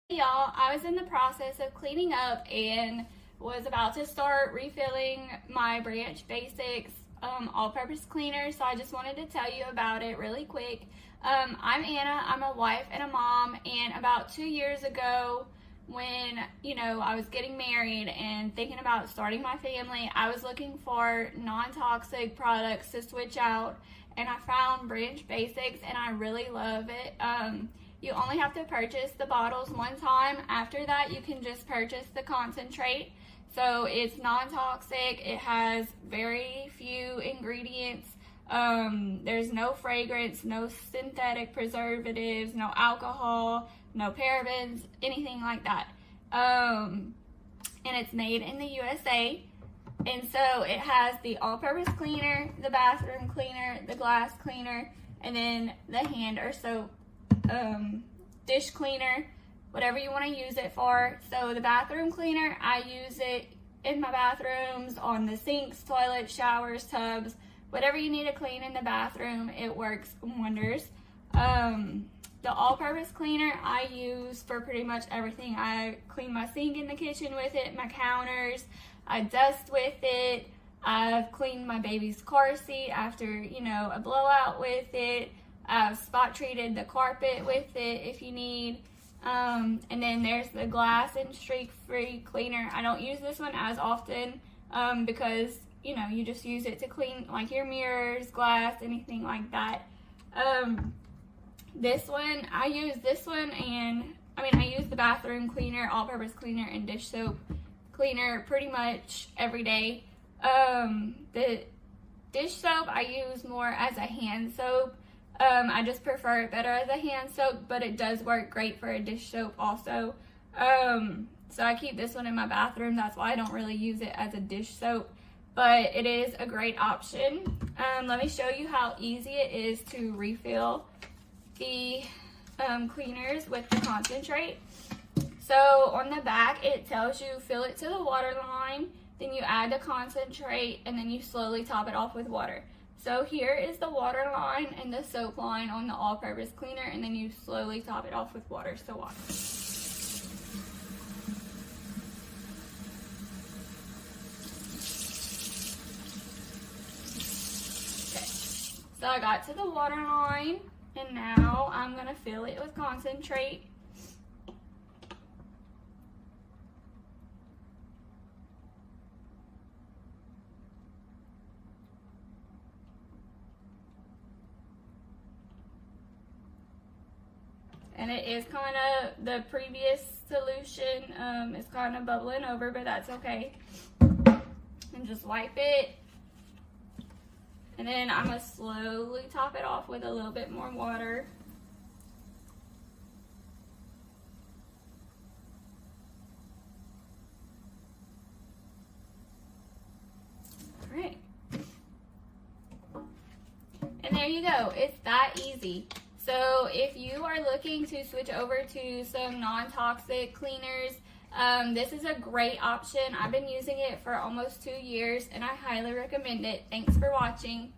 Hey y'all, I was in the process of cleaning up and was about to start refilling my Branch Basics all-purpose cleaner, so I just wanted to tell you about it really quick. I'm Anna, I'm a wife and a mom, and about 2 years ago when, I was getting married and thinking about starting my family, I was looking for non-toxic products to switch out, and I found Branch Basics and I really love it. You only have to purchase the bottles one time. After that, you can just purchase the concentrate. So it's non-toxic. It has very few ingredients. There's no fragrance, no synthetic preservatives, no alcohol, no parabens, anything like that. And it's made in the USA. And so it has the all-purpose cleaner, the bathroom cleaner, the glass cleaner, and then the hand or soap dish cleaner, whatever you want to use it for. So the bathroom cleaner, I use it in my bathrooms, on the sinks, toilets, showers, tubs, whatever you need to clean in the bathroom, it works wonders. The all-purpose cleaner I use for pretty much everything. I clean my sink in the kitchen with it, my counters, I dust with it, I've cleaned my baby's car seat after, a blowout with it. I've spot treated the carpet with it if you need. And then there's the glass and streak free cleaner. I don't use this one as often because, you just use it to clean like your mirrors, glass, anything like that. This one, I use this one I use the bathroom cleaner, all-purpose cleaner, and dish soap cleaner pretty much every day. The dish soap I use more as a hand soap. I just prefer it better as a hand soap, but it does work great for a dish soap also. So I keep this one in my bathroom. That's why I don't really use it as a dish soap, but it is a great option. Let me show you how easy it is to refill the cleaners with the concentrate. So on the back, it tells you fill it to the water line, then you add the concentrate, and then you slowly top it off with water. So here is the water line and the soap line on the all-purpose cleaner, and then you slowly top it off with water. So watch. Okay, so I got to the water line, and now I'm gonna fill it with concentrate. And it is kind of, the previous solution is kind of bubbling over, but that's okay. And just wipe it. And then I'm going to slowly top it off with a little bit more water. All right. And there you go. It's that easy. So if you are looking to switch over to some non-toxic cleaners, this is a great option. I've been using it for almost 2 years and I highly recommend it. Thanks for watching.